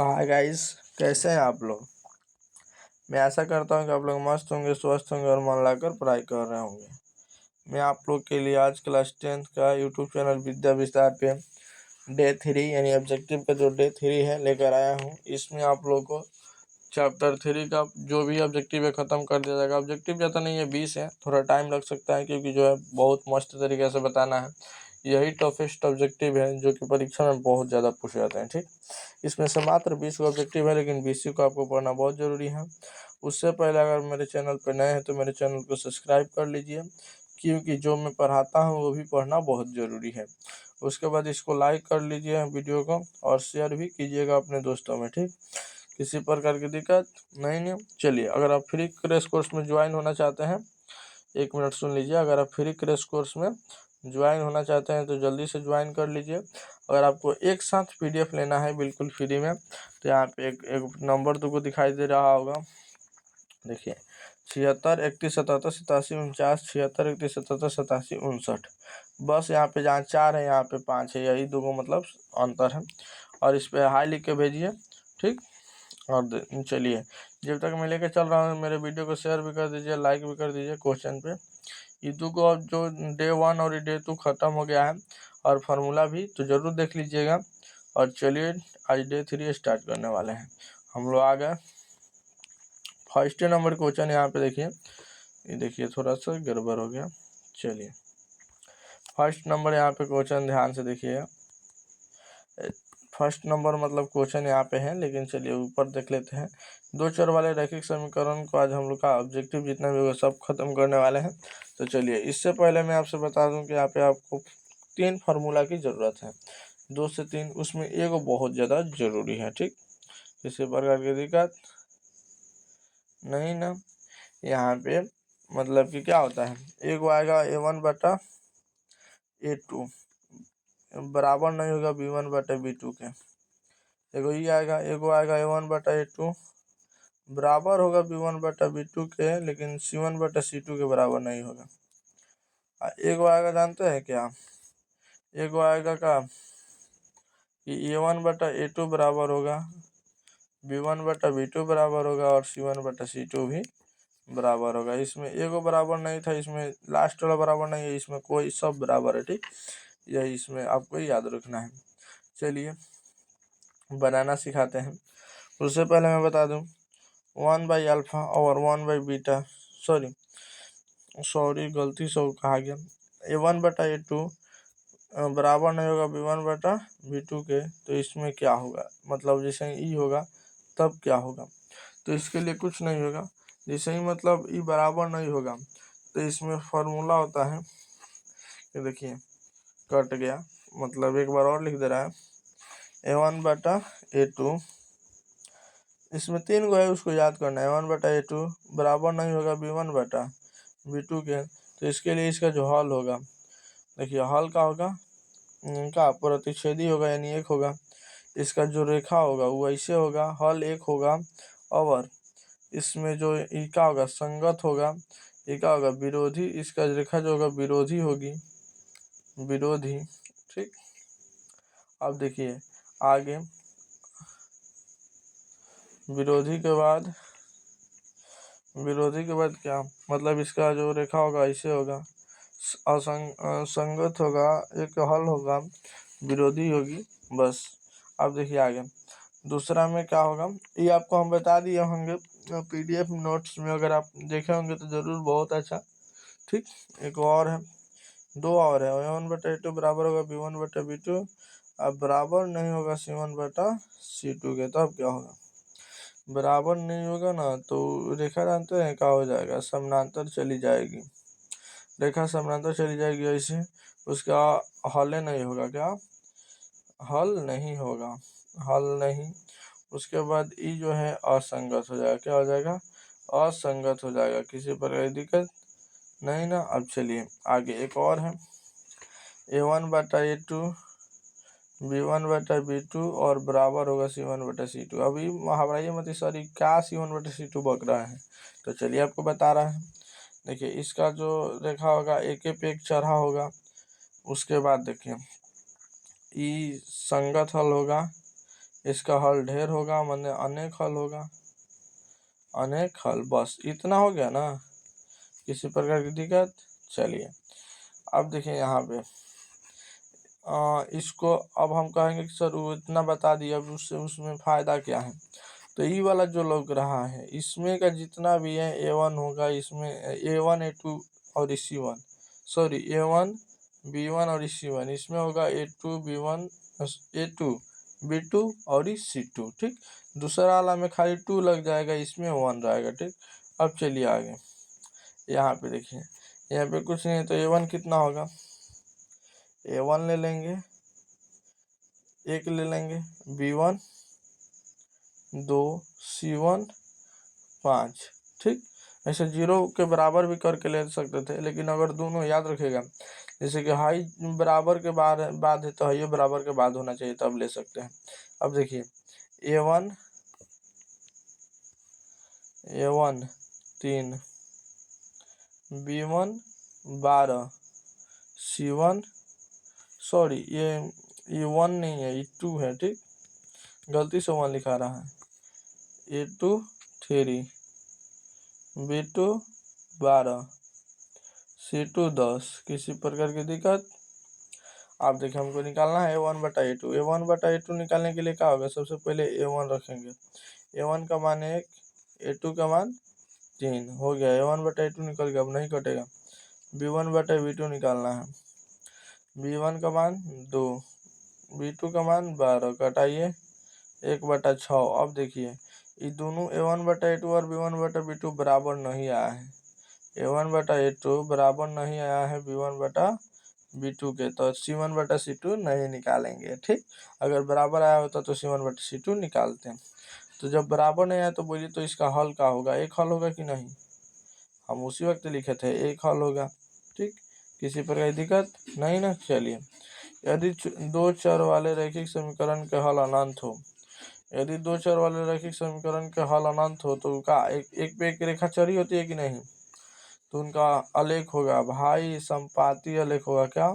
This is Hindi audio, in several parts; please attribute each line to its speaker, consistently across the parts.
Speaker 1: हाय गाइस, कैसे हैं आप लोग। मैं आशा करता हूं कि आप लोग मस्त होंगे, स्वस्थ होंगे और मन लगाकर पढ़ाई कर रहे होंगे। मैं आप लोग के लिए आज क्लास 10th का यूट्यूब चैनल विद्या विस्तार पे डे 3 यानी ऑब्जेक्टिव का जो डे 3 है लेकर आया हूं। इसमें आप लोग को चैप्टर 3 का जो भी ऑब्जेक्टिव है ख़त्म कर दिया जाएगा। ऑब्जेक्टिव ज़्यादा नहीं है, 20 है, थोड़ा टाइम लग सकता है क्योंकि जो है बहुत मस्त तरीके से बताना है। यही टफेस्ट ऑब्जेक्टिव है जो कि परीक्षा में बहुत ज़्यादा पूछे जाते हैं। ठीक, इसमें से मात्र 20 का ऑब्जेक्टिव है, लेकिन 20 को आपको पढ़ना बहुत ज़रूरी है। उससे पहले अगर मेरे चैनल पर नए हैं तो मेरे चैनल को सब्सक्राइब कर लीजिए, क्योंकि जो मैं पढ़ाता हूँ वो भी पढ़ना बहुत ज़रूरी है। उसके बाद इसको लाइक कर लीजिए वीडियो को और शेयर भी कीजिएगा अपने दोस्तों में। ठीक, किसी प्रकार की दिक्कत नहीं। चलिए, अगर आप फ्री क्रैश कोर्स में ज्वाइन होना चाहते हैं, 1 मिनट सुन लीजिए। अगर आप फ्री क्रैश कोर्स में ज्वाइन होना चाहते हैं तो जल्दी से ज्वाइन कर लीजिए। अगर आपको एक साथ PDF लेना है बिल्कुल फ्री में, तो यहाँ पे एक नंबर तुमको दिखाई दे रहा होगा, देखिए 76 31 77 87 49, 76 31 77 87 59। बस यहाँ पे जहाँ 4 है यहाँ पे 5 है, यही दो मतलब अंतर है। और इस पर हाई लिख के भेजिए। ठीक, और चलिए, जब तक मैं लेके चल रहा हूँ मेरे वीडियो को शेयर भी कर दीजिए, लाइक भी कर दीजिए। क्वेश्चन पे ईदू को अब जो डे 1 और डे 2 ख़त्म हो गया है और फार्मूला भी तो ज़रूर देख लीजिएगा। और चलिए, आज डे 3 स्टार्ट करने वाले हैं। हम लोग आ गए फर्स्ट नंबर क्वेश्चन। यहाँ पे देखिए, ये देखिए थोड़ा सा गड़बड़ हो गया। चलिए, फर्स्ट नंबर यहाँ पे क्वेश्चन ध्यान से देखिए। फर्स्ट नंबर मतलब क्वेश्चन यहाँ पे है, लेकिन चलिए ऊपर देख लेते हैं। 2 चर वाले रैखिक समीकरण को आज हम लोग का ऑब्जेक्टिव जितना भी होगा सब खत्म करने वाले हैं। तो चलिए, इससे पहले मैं आपसे बता दूं कि यहाँ पे आपको 3 फार्मूला की ज़रूरत है, 2 से 3, उसमें एक बहुत ज़्यादा ज़रूरी है। ठीक, किसी प्रकार की दिक्कत नहीं ना। यहाँ पे मतलब कि क्या होता है, एक आएगा A1/A2 बराबर नहीं होगा B1/B2 के। एगो ये आएगा, A1/A2 बराबर होगा B1/B2 के, लेकिन C1/C2 के बराबर नहीं होगा। एगो आएगा, जानते हैं क्या, एगो आएगा का कि A1/A2 बराबर होगा B1/B2 बराबर होगा और C1/C2 भी बराबर होगा। इसमें एगो बराबर नहीं था, इसमें लास्ट वाला बराबर नहीं है, इसमें कोई सब बराबर है। ठीक, यही इसमें आपको याद रखना है। चलिए, बनाना सिखाते हैं। उससे पहले मैं बता दूं, 1/अल्फा और 1/बीटा, सॉरी गलती से कहा गया, A1/A2 बराबर नहीं होगा B1/B2 के। तो इसमें क्या होगा, मतलब जैसे ई होगा तब क्या होगा, तो इसके लिए कुछ नहीं होगा। जैसे ही मतलब ई बराबर नहीं होगा तो इसमें फार्मूला होता है, ये देखिए कट गया, मतलब एक बार और लिख दे रहा है, A1/A2, इसमें 3 गो है, उसको याद करना है। A1/A2 बराबर नहीं होगा B1/B2 के। तो इसके लिए इसका जो हल होगा, देखिए हल का होगा, का प्रतिच्छेदी होगा यानी 1 होगा। इसका जो रेखा होगा वो ऐसे होगा, हल 1 होगा। और इसमें जो इका होगा संगत होगा, इका होगा विरोधी, इसका रेखा जो होगा विरोधी होगी, विरोधी। ठीक, अब देखिए आगे, विरोधी के बाद क्या मतलब, इसका जो रेखा होगा ऐसे होगा, असंगत होगा, एक हल होगा, विरोधी होगी, बस। अब देखिए आगे दूसरा में क्या होगा, ये आपको हम बता दिए होंगे PDF नोट्स में, अगर आप देखे होंगे तो ज़रूर, बहुत अच्छा। ठीक, एक और है, 2 और है, A1/A2 बराबर होगा B1/B2, अब बराबर नहीं होगा C1/C2 के। तब क्या होगा, बराबर नहीं होगा ना तो रेखा जानते हैं क्या हो जाएगा, समानांतर चली जाएगी, रेखा समानांतर चली जाएगी ऐसे, उसका हल नहीं होगा। क्या हल नहीं होगा, हल नहीं। उसके बाद ई जो है असंगत हो जाएगा, क्या हो जाएगा, असंगत हो जाएगा, किसी प्रकार की दिक्कत नहीं ना। अब चलिए आगे एक और है, A1/A2 B1/B2 और बराबर होगा C1/C2। अभी घबराइए मत, सॉरी क्या C1/C2 बक रहा है, तो चलिए आपको बता रहा है। देखिए इसका जो रेखा होगा एक पे एक चढ़ा होगा, उसके बाद देखिए ई संगत हल होगा, इसका हल ढेर होगा, माने अनेक हल होगा, अनेक हल। बस इतना हो गया ना, किसी प्रकार की दिक्कत। चलिए अब देखिए यहाँ पे इसको अब हम कहेंगे कि सर वो इतना बता दिया, अब उससे उसमें फायदा क्या है। तो ये वाला जो लग रहा है इसमें का जितना भी है A1 होगा, इसमें A1 A2 और C1, सॉरी A1 B1 और C1, इसमें होगा A2 B1 A2 B2 और C2। ठीक, दूसरा वाला में खाली 2 लग जाएगा, इसमें 1 रहेगा। ठीक, अब चलिए आगे। यहाँ पे देखिए, यहाँ पे कुछ नहीं, तो A1 कितना होगा, A1 ले लेंगे, 1 ले लेंगे, B1 2, C1 5। ठीक, ऐसे 0 के बराबर भी करके ले सकते थे, लेकिन अगर दोनों याद रखेगा, जैसे कि हाई बराबर के बाद है तो हाई बराबर के बाद होना चाहिए, तब ले सकते हैं। अब देखिए A1 3, B1 12, C1 सॉरी ये 1 नहीं है, ये 2 है। ठीक, गलती से 1 लिखा रहा है। A2 3, B2 12, C2 10, किसी प्रकार की दिक्कत। आप देखिए हमको निकालना है A1/A2। A1/A2 निकालने के लिए क्या होगा, सबसे पहले A1 रखेंगे, A1 का मान 1, A2 का मान 3 हो गया, A1/A2 निकल गया, अब नहीं कटेगा। B1/B2 निकालना है, B1 का मान 2, B2 का मान 12, कटाइए 1/6। अब देखिए ये दोनों A1/A2 और B1/B2 बराबर नहीं आया है, A1/A2 बराबर नहीं आया है B1/B2 के, तो C1/C2 नहीं निकालेंगे। ठीक, अगर बराबर आया होता तो C1/C2 निकालते हैं। तो जब बराबर नहीं आया तो बोलिए तो इसका हल क्या होगा, एक हल होगा कि नहीं, हम उसी वक्त लिखे थे एक हल होगा। ठीक, किसी प्रकार की दिक्कत नहीं ना। चलिए, यदि दो चर वाले रैखिक समीकरण के हल अनंत हो, यदि दो चर वाले रैखिक समीकरण के हल अनंत हो तो का एक पे एक रेखा चरी होती है कि नहीं, तो उनका आलेख होगा भाई संपाती आलेख होगा। क्या,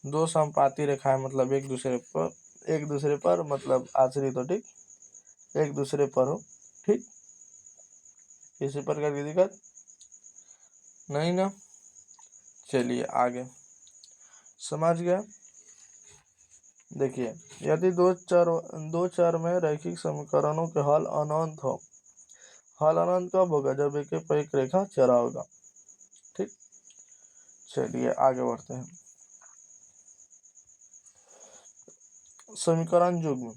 Speaker 1: दो संपाती रेखाएं, मतलब एक दूसरे पर मतलब आश्रित हो। ठीक, एक दूसरे पर हो। ठीक, किसी प्रकार की दिक्कत नहीं ना। चलिए आगे, समझ गया। देखिए, यदि दो चर में रैखिक समीकरणों के हल अनंत हो, हल अनंत कब होगा, जब एक पर एक रेखा चरा होगा। ठीक, चलिए आगे बढ़ते हैं। समीकरण युग्म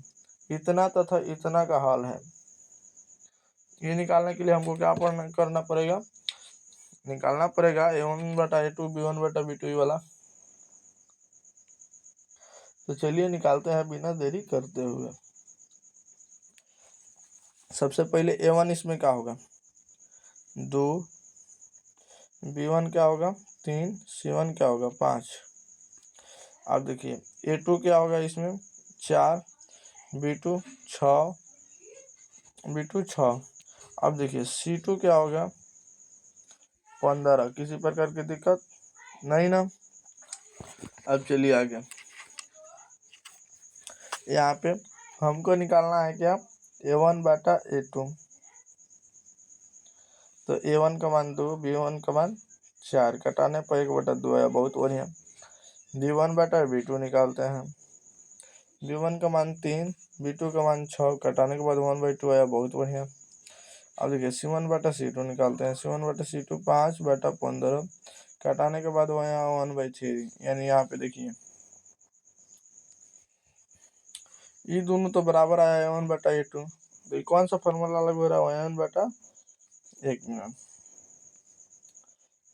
Speaker 1: इतना तथा इतना का हल है, ये निकालने के लिए हमको क्या करना पड़ेगा, निकालना पड़ेगा A1/A2 B1/B2 वाला। तो चलिए निकालते हैं बिना देरी करते हुए। सबसे पहले A1 इसमें क्या होगा, 2, B1 क्या होगा 3, C1 क्या होगा 5। अब देखिए A2 क्या होगा इसमें 4, B2 6, B2 6। अब देखिए C2 क्या होगा 15, किसी प्रकार की दिक्कत नहीं ना। अब चलिए आगे, यहाँ पे हमको निकालना है क्या, A1/A2। तो A1 का मान 2, B1 का मान 4, कटाने पर 1/2 आया, बहुत बढ़िया। B1/B2 निकालते हैं, B1 का मान 3, B2 का मान 6, कटाने के बाद 1/2 आया, बहुत बढ़िया। अब देखिए C1/C2 निकालते हैं, C1/C2 5/15, कटाने के बाद वो यहाँ 1/3, यानी यहाँ पे देखिए ये दोनों तो बराबर आया A1/A2। तो कौन सा फॉर्मूला अलग हो रहा है,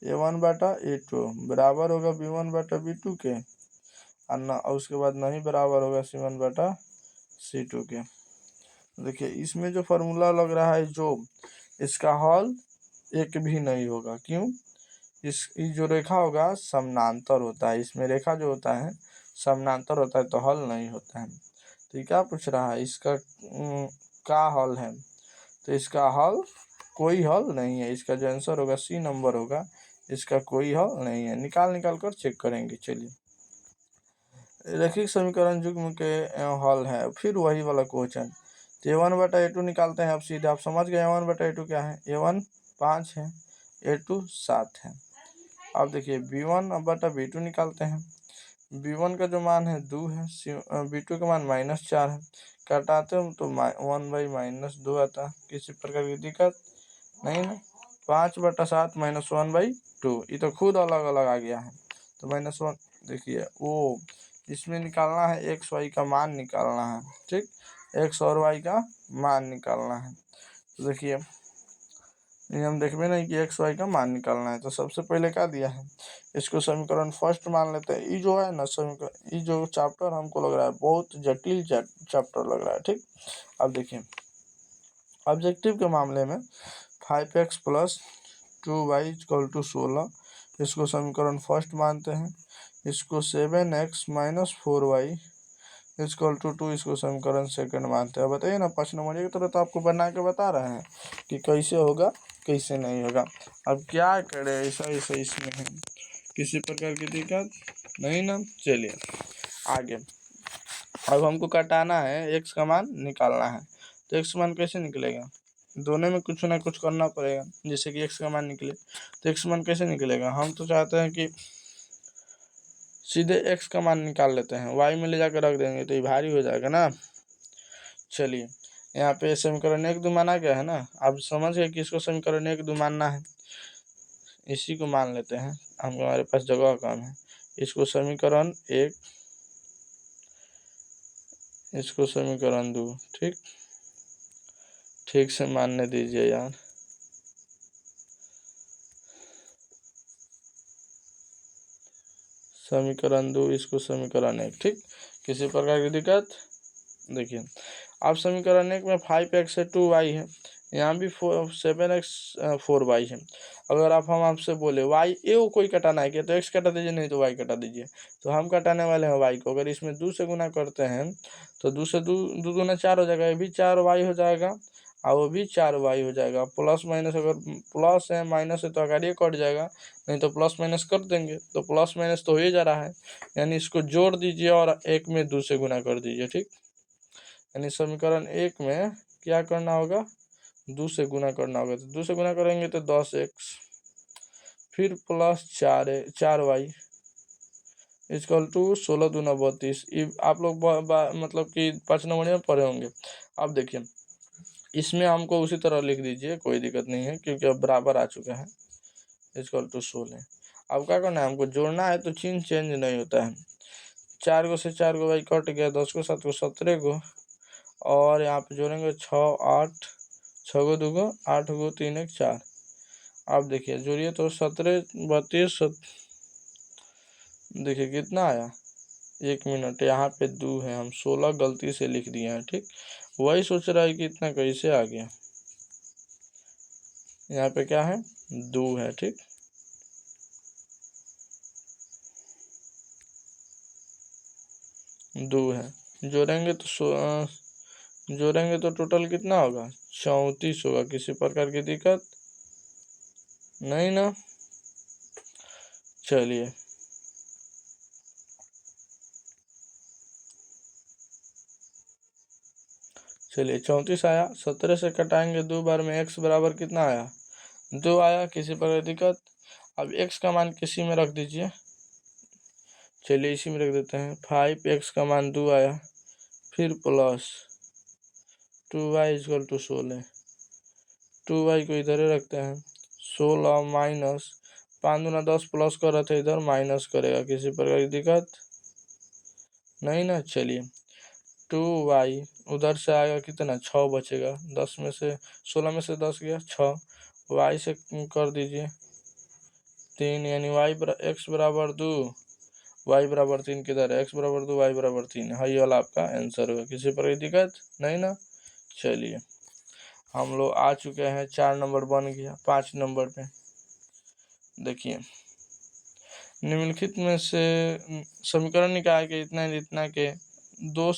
Speaker 1: A1/A2 बराबर होगा B1/B2 के, और उसके बाद नहीं बराबर होगा C1/C2 के। देखिए इसमें जो फॉर्मूला लग रहा है, जो इसका हल एक भी नहीं होगा। क्यों, इस जो रेखा होगा समानांतर होता है, इसमें रेखा जो होता है समानांतर होता है, तो हल नहीं होता है। तो क्या पूछ रहा है, इसका क्या हल है, तो इसका हल कोई हल नहीं है, इसका जो आंसर होगा C नंबर होगा, इसका कोई हल नहीं है। निकाल कर चेक करेंगे। चलिए रैखिक समीकरण युग्म के हल है, फिर वही वाला क्वेश्चन। तो a1/a2 निकालते हैं अब सीधे। आप समझ गए a1/a2 क्या है। a1 5 है, a2 7 है। अब देखिए b1/b2 निकालते हैं। b1 का जो मान है 2 है, b2 का मान -4 है। घटाते हो तो 1/-2 आता है। किसी प्रकार की दिक्कत नहीं ना। 5/7 -1/2, ये तो खुद अलग अलग आ गया है। तो -1 देखिए वो इसमें निकालना है, एक्स वाई का मान निकालना है, ठीक। एक्स और वाई का मान निकालना है। तो देखिए ये हम देखबे नहीं कि एक्स वाई का मान निकालना है। तो सबसे पहले क्या दिया है, इसको समीकरण फर्स्ट मान लेते हैं। ये जो है ना समीकरण, ये जो चैप्टर हमको लग रहा है बहुत जटिल चैप्टर लग रहा है, ठीक। अब देखिए ऑब्जेक्टिव के मामले में 5x + 2y = 16, इसको समीकरण फर्स्ट मानते हैं। इसको 7x - 4y = 2, इसको समीकरण सेकंड मानते हैं। बताइए ना 5 नंबर की तरह तो आपको बना के बता रहे हैं कि कैसे होगा कैसे नहीं होगा। अब क्या करें, ऐसा ऐसा इसमें है, किसी प्रकार की दिक्कत नहीं ना। चलिए आगे, अब हमको कटाना है, एक्स का मान निकालना है। तो एक्स मान कैसे निकलेगा, दोनों में कुछ ना कुछ करना पड़ेगा। जैसे कि एक्स का मान निकले तो एक्स मान कैसे निकलेगा, हम तो चाहते हैं कि सीधे एक्स का मान निकाल लेते हैं, वाई में ले जाकर रख देंगे तो ये भारी हो जाएगा ना। चलिए यहाँ पे समीकरण 1-2 माना गया है ना। आप समझ गए कि इसको समीकरण 1-2 मानना है, इसी को मान लेते हैं। हमारे पास जगह कम है। इसको समीकरण 1, इसको समीकरण 2, ठीक ठीक से मानने दीजिए यार। समीकरण 2, इसको समीकरण 1, ठीक। किसी प्रकार की दिक्कत देखिए। अब समीकरण 1 में 5x से 2y है, यहाँ भी 7x 4y है। अगर हम आपसे बोले y ए कोई कटाना है क्या, तो x कटा दीजिए, नहीं तो y कटा दीजिए। तो हम कटाने वाले हैं y को। अगर इसमें 2 से गुना करते हैं तो 2 से 2 दूना 4 हो जाएगा, ये भी 4y हो जाएगा और वो भी 4y हो जाएगा। प्लस माइनस, अगर प्लस है माइनस है तो अगर ये कट जाएगा, नहीं तो प्लस माइनस कर देंगे। तो प्लस माइनस तो हो ही जा रहा है, यानी इसको जोड़ दीजिए और 1 में 2 से गुना कर दीजिए, ठीक। यानी समीकरण 1 में क्या करना होगा, 2 से गुना करना होगा। तो 2 से गुना करेंगे तो 10x, फिर प्लस 4y = 16 दूना 32। आप लोग मतलब कि 5 नंबर में पढ़े होंगे। अब देखिए इसमें हमको उसी तरह लिख दीजिए, कोई दिक्कत नहीं है, क्योंकि अब बराबर आ चुके हैं। = 16। अब क्या करना है, हमको जोड़ना है तो चिन्ह चेंज नहीं होता है। 4 को से 4 को भाई कट गया, 10 को 7 को 17 को, और यहाँ पे जोड़ेंगे 6 8, 6 को 2 को 8 को 3 1 4। अब देखिए जोड़िए तो 17 32, देखिए कितना आया। 1 मिनट, यहाँ पे 2 है, हम 16 गलती से लिख दिए हैं, ठीक। वही सोच रहा है कि इतना कैसे आ गया। यहाँ पे क्या है, 2 है, ठीक। दो है, जोड़ेंगे तो टोटल कितना होगा, 34 होगा। किसी प्रकार की दिक्कत नहीं ना। चलिए चलिए 34 आया, 17 से कटाएंगे 2 बार में, x बराबर कितना आया, 2 आया। किसी प्रकार की दिक्कत। अब x का मान किसी में रख दीजिए, चलिए इसी में रख देते हैं। 5x का मान 2 आया, फिर प्लस 2y = 16, 2y को इधर ही रखते हैं। 16 माइनस 5 दूना 10, प्लस कर रहे थे इधर माइनस करेगा। किसी प्रकार की दिक्कत नहीं ना। चलिए 2y उधर से आएगा कितना, 6 बचेगा। 10 में से 16 में से 10 गया 6, y से कर दीजिए 3, यानी x बराबर 2, y बराबर 3 किधर है, x बराबर 2 y बराबर 3 है। ये वाला आपका आंसर होगा। किसी पर दिक्कत नहीं ना। चलिए हम लोग आ चुके हैं, 4 नंबर बन गया। 5 नंबर पे देखिए, निम्नलिखित में से समीकरण निकाल के इतना के 2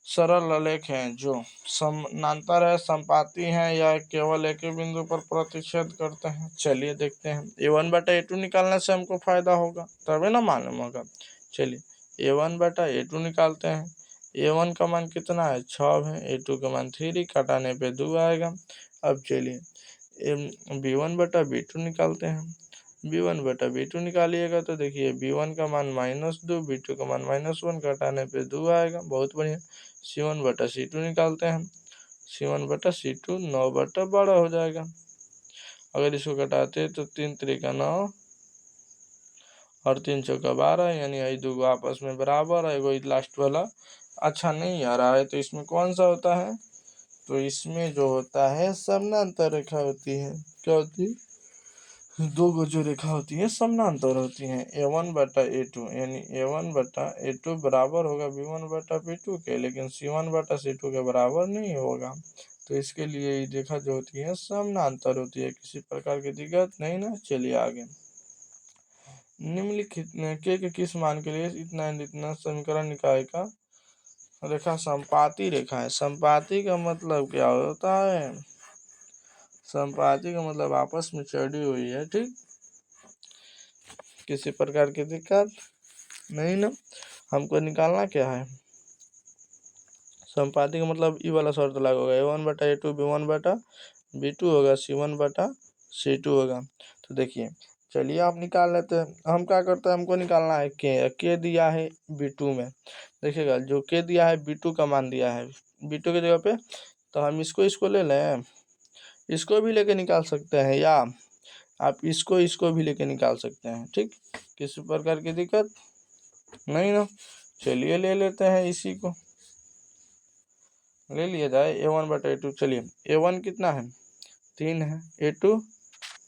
Speaker 1: सरल आलेख हैं जो समानांतर है, संपाती हैं, या केवल एक ही बिंदु पर प्रतिच्छेद करते हैं। चलिए देखते हैं। a1/a2 निकालने से हमको फायदा होगा, तभी ना मालूम होगा। चलिए A1 बटा A2 निकालते हैं। A1 का मान कितना है 6 है, A2 का मान 3, घटाने पे 2 आएगा। अब चलिए B1 बटा B2 निकालते हैं। B1 बटा B2 निकालिएगा तो देखिए B1 का मान -2, B2 का मान -1, घटाने पे 2 आएगा। बहुत बढ़िया। C1 बटा C2 निकालते हैं। C1 बटा C2 9 बटा 12 हो जाएगा। अगर इसको घटाते तो 3 त्रिका 9 और 3 चौका 12, यानी यही दो आपस में बराबर है। कोई लास्ट वाला अच्छा नहीं आ रहा है, तो इसमें कौन सा होता है? तो इसमें जो होता है समानांतर रेखा होती है। क्या होती है? दो को जो रेखा होती है समानांतर होती है। A1 बटा A2 यानी A1 बटा A2 बराबर होगा B1 बटा B2 के, लेकिन C1 बटा C2 के बराबर नहीं होगा। तो इसके लिए ये रेखा जो होती है समानांतर होती है। किसी प्रकार की दिक्कत नहीं ना। चलिए आगे। निम्नलिखित के किस मान के लिए इतना समीकरण निकाय का रेखा संपाती रेखा है। संपाती का मतलब क्या होता है? संपाती का मतलब आपस में चढ़ी हुई है। ठीक, किसी प्रकार की दिक्कत नहीं ना। हमको निकालना क्या है? संपाती का मतलब ई वाला शर्त लागू होगा। A1 बटा A2 B1 बटा B2 होगा, C1 बटा C2 होगा। तो देखिए चलिए आप निकाल लेते हैं। हम क्या करते हैं, हमको निकालना है के दिया है B2 में। देखिएगा जो के दिया है B2 का मान दिया है B2 की जगह पे, तो हम इसको ले लें। इसको भी लेके निकाल सकते हैं, या आप इसको भी लेके निकाल सकते हैं। ठीक, किसी प्रकार की दिक्कत नहीं ना। चलिए ले लेते हैं, इसी को ले लिया जाए। A1 बटा A2। चलिए A1 कितना है 3 है, A2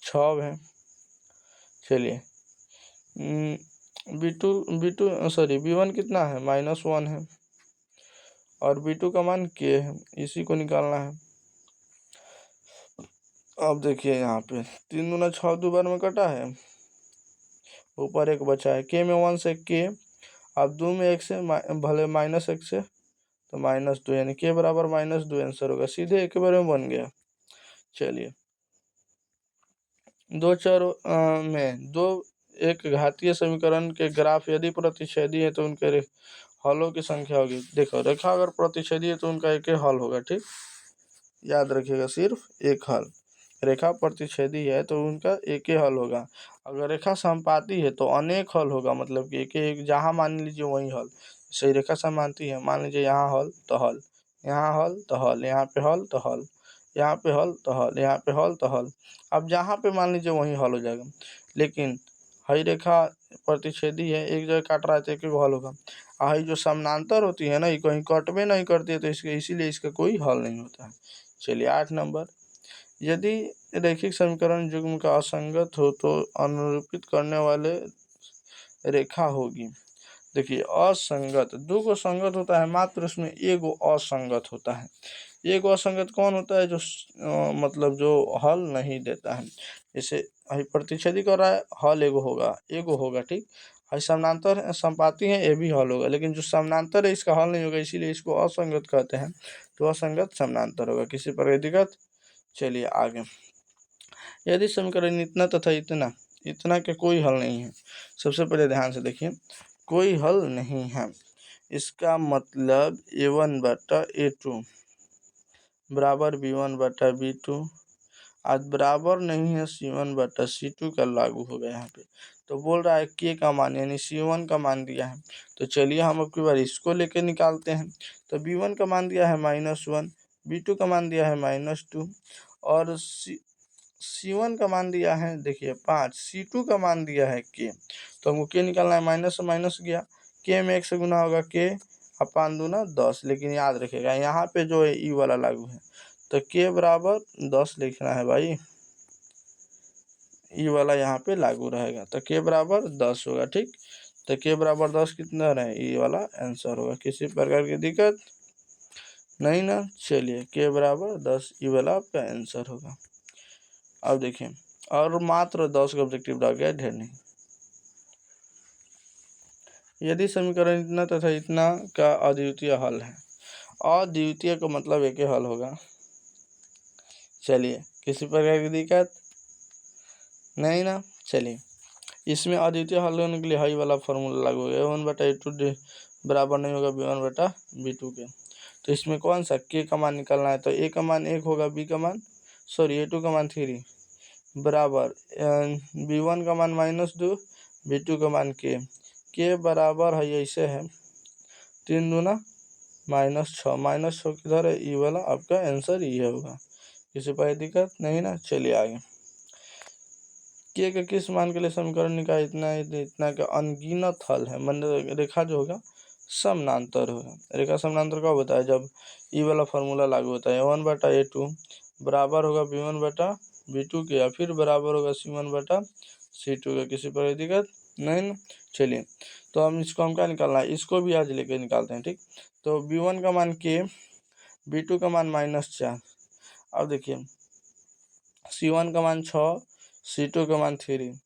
Speaker 1: 6 है। चलिए B1 कितना है -1 है, और B2 का मान k है, इसी को निकालना है। अब देखिए यहाँ पे 3 दूना 6 2 बार में कटा है, ऊपर एक बचा है। k में 1 से k, अब 2 में 1 से भले -1 से तो -2, यानी k बराबर -2 आंसर होगा। सीधे एक बार में बन गया। चलिए दो चर में दो एक घातीय समीकरण के ग्राफ यदि प्रतिच्छेदी है तो उनके हलों की संख्या होगी। देखो रेखा अगर प्रतिच्छेदी है तो उनका एक ही हल होगा। ठीक, याद रखिएगा, सिर्फ एक हल। रेखा प्रतिच्छेदी है तो उनका एक ही हल होगा। अगर रेखा समपाती है तो अनेक हल होगा, मतलब कि एक जहाँ मान लीजिए वही हल। सही रेखा समांती है, मान लीजिए यहाँ हल तो हल, यहाँ हल तो हल, यहाँ पे हल तो हल, यहाँ पे हल तो हल, यहाँ पे हल तो हल। अब जहाँ पे मान लीजिए वही हल हो जाएगा। लेकिन हई रेखा प्रतिच्छेदी है, एक जगह काट रहा है तो एक हल होगा। हई जो समानांतर होती है ना, ये कहीं कटवे नहीं करती है, तो इसके इसीलिए इसका कोई हल नहीं होता है। चलिए 8 नंबर। यदि रैखिक समीकरण युग्म का असंगत हो तो अनुरूपित करने वाले रेखा होगी। देखिए असंगत, दो को संगत होता है, मात्र उसमें एगो असंगत होता है। एगो असंगत कौन होता है? जो मतलब जो हल नहीं देता है। जैसे प्रतिच्छेदी कर रहा है, हल एगो होगा। ठीक, समानांतर संपाती है, ये भी हल होगा, लेकिन जो समानांतर है इसका हल नहीं होगा, इसीलिए इसको असंगत कहते हैं। तो असंगत समानांतर होगा। किसी पर दिक्कत? चलिए आगे। यदि समीकरण इतना तथा इतना के कोई हल नहीं है। सबसे पहले ध्यान से देखिए, कोई हल नहीं है, इसका मतलब A1 बटा A2 बराबर B1 बटा B2 आज बराबर नहीं है C1 बटा C2 का लागू हो गया यहाँ पे। तो बोल रहा है k का मान यानी C1 का मान दिया है। तो चलिए हम अब की बार इसको लेके निकालते हैं। तो B1 का मान दिया है -1, B2 का मान दिया है -2, और C1 का मान दिया है देखिए 5, C2 का मान दिया है k। तो हमको k निकालना है, माइनस से माइनस गया, k में 1 से गुना होगा k, और 5 दूना 10। लेकिन याद रखिएगा यहाँ पे जो है ई वाला लागू है, तो k बराबर 10 लिखना है भाई, ई वाला यहाँ पे लागू रहेगा, तो k बराबर 10 होगा। ठीक, तो k बराबर 10 कितना रहे, ई वाला आंसर होगा। किसी प्रकार की दिक्कत नहीं ना। चलिए k बराबर 10 ई वाला आपका आंसर होगा। अब देखिए, और मात्र 10 का ऑब्जेक्टिव रह गया, ढेर नहीं। यदि समीकरण इतना तथा इतना का अद्वितीय हल है। अद्वितीय का मतलब एक ही हल होगा। चलिए किसी प्रकार की दिक्कत नहीं ना। चलिए इसमें अद्वितीय हल होने के लिए हाई वाला फॉर्मूला लागू होगा, a1/a2 बराबर नहीं होगा b1/b2 के। तो इसमें कौन सा k का मान निकालना है, तो a का मान 1 होगा, a2 का मान 3 बराबर b1 का मान -2, b2 का मान k बराबर है, ऐसे है 3 दूना -6 किधर है, ई वाला आपका आंसर ये होगा। किसी पर दिक्कत नहीं ना, चलिए आगे। के का किस मान के लिए समीकरण निकाल इतना का अनगिनत हल है, मन रेखा जो होगा समानांतर होगा। रेखा समानांतर कब होता है, जब ई वाला फॉर्मूला लागू होता है। a1/a2 बराबर होगा b1/b2 के, या फिर बराबर होगा c1/c2 का। किसी पर दिक्कत नहीं ना, चलिए। तो हम इसको क्या निकालना है, इसको भी आज लेके निकालते हैं, ठीक। तो b1 का मान k, b2 का मान -4। अब देखिए c1 का मान 6, c2 का मान 3,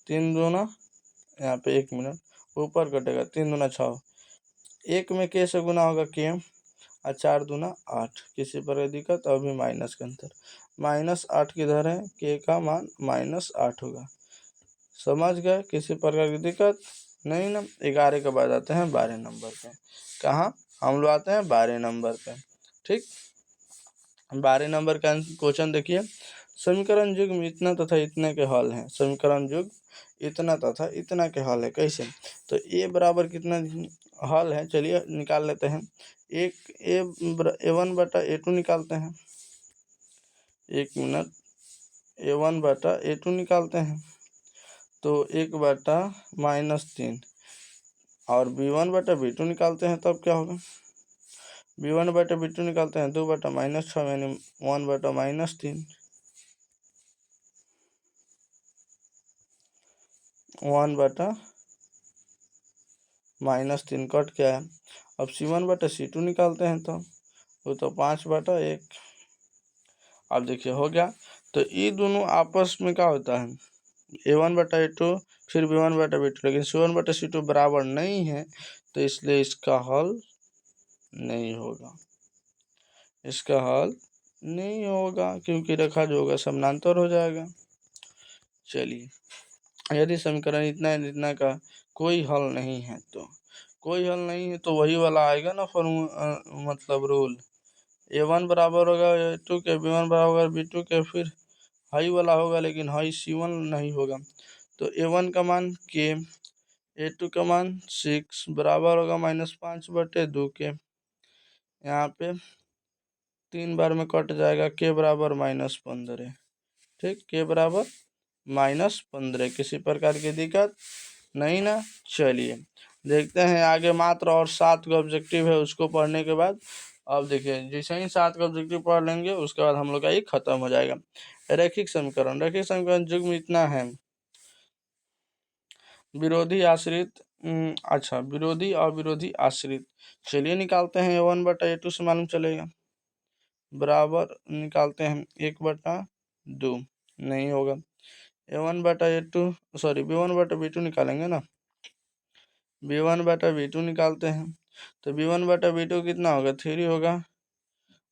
Speaker 1: 3 दूना यहाँ पे 1 मिनट ऊपर कटेगा, 3 दूना 6, 1 में k से गुना होगा k, और 4 दूना 8। किसी पर दिक्कत, अभी माइनस के अंतर, -8 किधर है, k का मान -8 होगा। समझ गए, किसी प्रकार की दिक्कत नहीं ना। 11 के बाद आते हैं 12 नंबर पे। कहाँ हम लोग आते हैं 12 नंबर पे, ठीक। 12 नंबर का क्वेश्चन देखिए, समीकरण युग्म इतना तथा इतने के हल हैं। समीकरण युग्म इतना तथा इतना के हल है, कैसे, तो a बराबर कितना हल है, चलिए निकाल लेते हैं। a1/a2 निकालते हैं, 1 मिनट, a1/a2 निकालते हैं, तो 1/-3, और b1/b2 निकालते हैं, तब क्या होगा, b1/b2 निकालते हैं 2/-6 यानी 1/-3, 1/-3 कट क्या है। अब c1/c2 निकालते हैं, तो वो तो 5/1। अब देखिए हो गया। तो ये दोनों आपस में क्या होता है, a1/a2 फिर b1/b2, लेकिन c1/c2 बराबर नहीं है, तो इसलिए इसका हल नहीं होगा, इसका हल नहीं होगा, क्योंकि रेखा जो होगा समानांतर हो जाएगा। चलिए, यदि समीकरण इतना का कोई हल नहीं है, तो कोई हल नहीं है तो वही वाला आएगा ना मतलब रूल, a1 बराबर होगा a2 के, b1 बराबर होगा b2 के, फिर हाई वाला होगा, लेकिन हाई c1 नहीं होगा। तो a1 का मान k, a2 का मान 6 बराबर होगा -5/2 के। यहाँ पे 3 बार में कट जाएगा, k बराबर -15, ठीक, k बराबर -15। किसी प्रकार की दिक्कत नहीं ना, चलिए देखते हैं आगे। मात्र और 7 का ऑब्जेक्टिव है, उसको पढ़ने के बाद अब देखिए, जैसे ही 7 का ऑब्जेक्टिव पढ़ लेंगे उसके बाद हम लोग का ये खत्म हो जाएगा। रैखिक समीकरण युग्म इतना है, विरोधी आश्रित, अच्छा विरोधी अविरोधी आश्रित, चलिए निकालते हैं। a1/a2 से मालूम चलेगा, बराबर निकालते हैं 1/2, नहीं होगा। a1/a2 सॉरी b1/b2 निकालेंगे ना, b1/b2 निकालते हैं, तो b1/b2 कितना होगा, 3 होगा,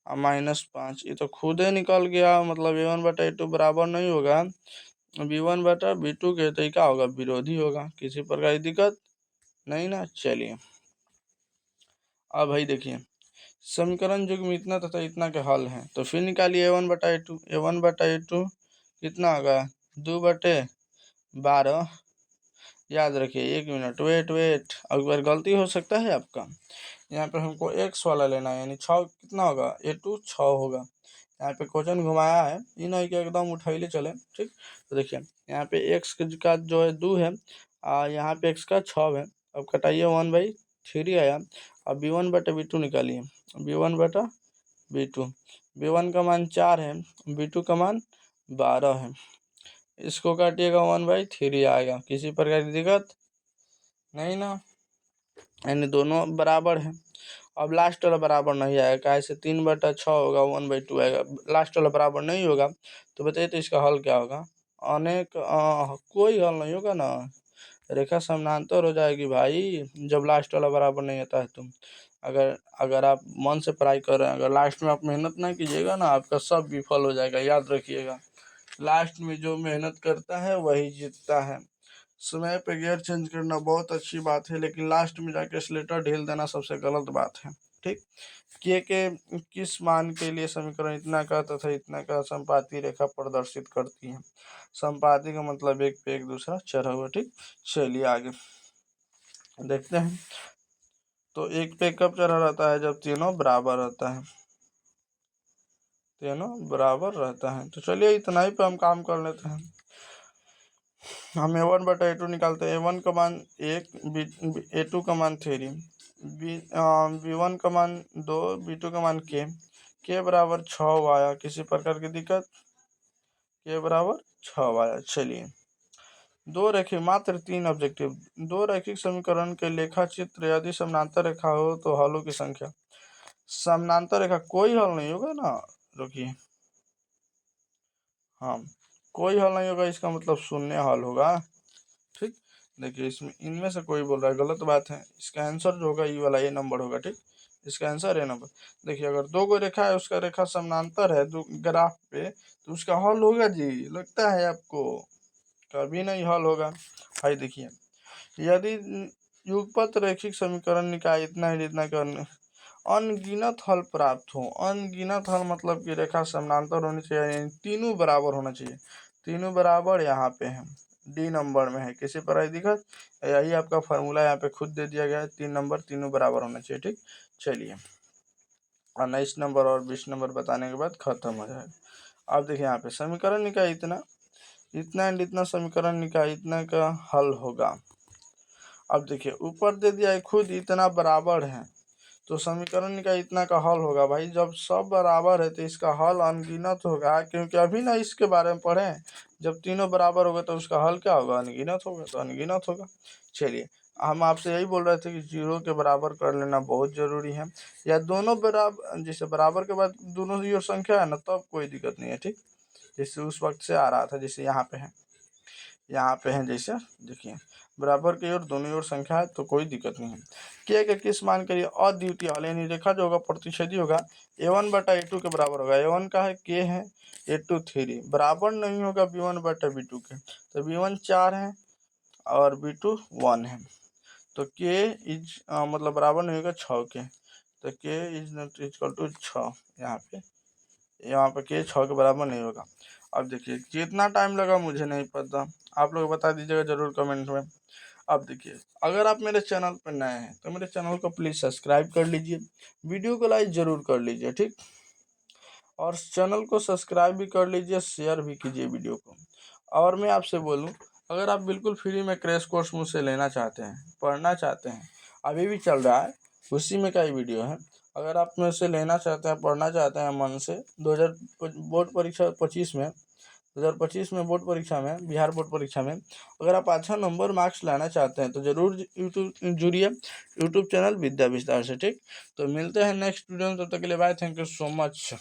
Speaker 1: और -5, ये तो खुद ही निकल गया। मतलब a1/a2 बराबर नहीं होगा b1/b2 के, तो क्या होगा, विरोधी होगा। किसी प्रकार की दिक्कत नहीं ना, चलिए। अब भाई देखिए, समीकरण युग्म इतना तथा इतना के हल हैं, तो फिर निकालिए a1/a2, a1/a2 कितना होगा, 2/12। याद रखिए, 1 मिनट, वेट, अगर गलती हो सकता है आपका, यहाँ पे हमको x वाला लेना है, यानी 6 कितना होगा, a2 6 होगा। यहाँ पे क्वेश्चन घुमाया है, ये नहीं कि एकदम उठाइले चले, ठीक। तो देखिए यहाँ पे x का जो है 2 है, यहाँ पे x का 6 है। अब कटाइए 1/3 आया। अब b1/b2 निकालिए, b1/b2, b1 का मान 4 है, b2 का मान 12 है। इसको काटिएगा 1/3 आएगा। किसी प्रकार की दिक्कत नहीं ना, यानी दोनों बराबर है। अब लास्ट वाला बराबर नहीं आएगा, कैसे 3/6 होगा, 1/2 आएगा, लास्ट वाला बराबर नहीं होगा। तो बताइए तो इसका हल क्या होगा, अनेक कोई हल नहीं होगा ना, रेखा समानांतर हो जाएगी भाई, जब लास्ट वाला बराबर नहीं आता है। तुम अगर आप मन से पढ़ाई कर रहे हैं, अगर लास्ट में आप मेहनत ना कीजिएगा ना, आपका सब विफल हो जाएगा। याद रखिएगा, लास्ट में जो मेहनत करता है वही जीतता है। समय पे गियर चेंज करना बहुत अच्छी बात है, लेकिन लास्ट में जाके एक्सीलेटर ढील देना सबसे गलत बात है। ठीक। के किस मान के लिए समीकरण इतना का तथा इतना का संपाती रेखा प्रदर्शित करती है। संपाती का मतलब एक पे एक दूसरा चढ़ा हुआ। ठीक। चलिए आगे देखते हैं। तो एक पे कब चढ़ा रहता है, जब तीनों बराबर रहता है, तीनों बराबर रहता है। तो चलिए इतना ही पे हम काम कर लेते हैं। हम A1/A2 निकालते हैं। A1 का मान 1, A2 का मान 3, B1 का मान 2, B2 का मान K बराबर 6 आया। किसी प्रकार की दिक्कत? K बराबर 6 आया। चलिए दो रेखिक मात्र 3 ऑब्जेक्टिव। दो रैखिक समीकरण के लेखा चित्र यदि समानांतर रेखा हो तो हलों की संख्या। समानांतर रेखा कोई हल नहीं होगा ना, रुकिए, हाँ कोई हल नहीं होगा, इसका मतलब शून्य हल होगा। ठीक। देखिए इसमें इनमें से कोई बोल रहा है, गलत बात है। इसका आंसर जो होगा ये वाला, ये नंबर होगा। ठीक। इसका आंसर है नंबर। देखिए अगर दो को रेखा है, उसका रेखा समानांतर है दो ग्राफ पे, तो उसका हल होगा जी, लगता है आपको? कभी नहीं हल होगा। भाई देखिए, यदि युगपत रैखिक समीकरण निकाय इतना ही जितना करने अनगिनत हल प्राप्त हो। अनगिनत हल मतलब कि रेखा समानांतर होनी चाहिए, यानी तीनों बराबर होना चाहिए। तीनों बराबर यहाँ पे है, डी नंबर में है। किसी पर आई दिक्कत? यही आपका फॉर्मूला यहाँ पे खुद दे दिया गया है, 3 नंबर तीनों बराबर होना चाहिए। ठीक। चलिए 19 नंबर और 20 नंबर बताने के बाद खत्म हो जाएगा। अब देखिए यहाँ पे समीकरण निकाय इतना, इतना एंड इतना समीकरण निकाय इतना का हल होगा। अब देखिए ऊपर दे दिया है खुद इतना बराबर है, तो समीकरण का इतना का हल होगा। भाई जब सब बराबर है तो इसका हल अनगिनत होगा, क्योंकि अभी ना इसके बारे में पढ़े। जब तीनों बराबर होगा तो उसका हल क्या होगा? अनगिनत होगा, तो अनगिनत होगा। चलिए हम आपसे यही बोल रहे थे कि 0 के बराबर कर लेना बहुत जरूरी है, या दोनों बराबर, जैसे बराबर के बाद दोनों ही संख्या है ना, तब कोई दिक्कत नहीं है। ठीक। जैसे उस वक्त से आ रहा था, जैसे यहाँ पे है, यहाँ पे है, जैसे देखिए बराबर की ओर दोनों ओर संख्या है तो कोई दिक्कत नहीं है। के किस मान के लिए अद्वितीय हल, यानी रेखा जो होगा प्रतिच्छेदी होगा, A1/A2 के बराबर होगा। A1 का है K है, A2 3 बराबर नहीं होगा B1/B2 के। तो B1 4 है और B2 1 है, तो K इज मतलब बराबर नहीं होगा 6 के। तो K is not equal to 6, यहाँ पे K 6 के बराबर नहीं होगा। अब देखिए कितना टाइम लगा मुझे नहीं पता, आप लोग बता दीजिएगा जरूर कमेंट में। अब देखिए अगर आप मेरे चैनल पर नए हैं तो मेरे चैनल को प्लीज़ सब्सक्राइब कर लीजिए, वीडियो को लाइक ज़रूर कर लीजिए। ठीक। और चैनल को सब्सक्राइब भी कर लीजिए, शेयर भी कीजिए वीडियो को। और मैं आपसे बोलूं, अगर आप बिल्कुल फ्री में क्रैश कोर्स मुझसे लेना चाहते हैं, पढ़ना चाहते हैं, अभी भी चल रहा है, उसी में का ही वीडियो है। अगर आप मुझसे लेना चाहते हैं, पढ़ना चाहते हैं मन से, 2000 बोर्ड परीक्षा 25 में, 2025 में बोर्ड परीक्षा में, बिहार बोर्ड परीक्षा में अगर आप अच्छा नंबर मार्क्स लाना चाहते हैं तो ज़रूर यूट्यूब जुड़िए, यूट्यूब चैनल विद्या विस्तार से। ठीक। तो मिलते हैं नेक्स्ट वीडियो में, तब तक के लिए bye, thank you so much.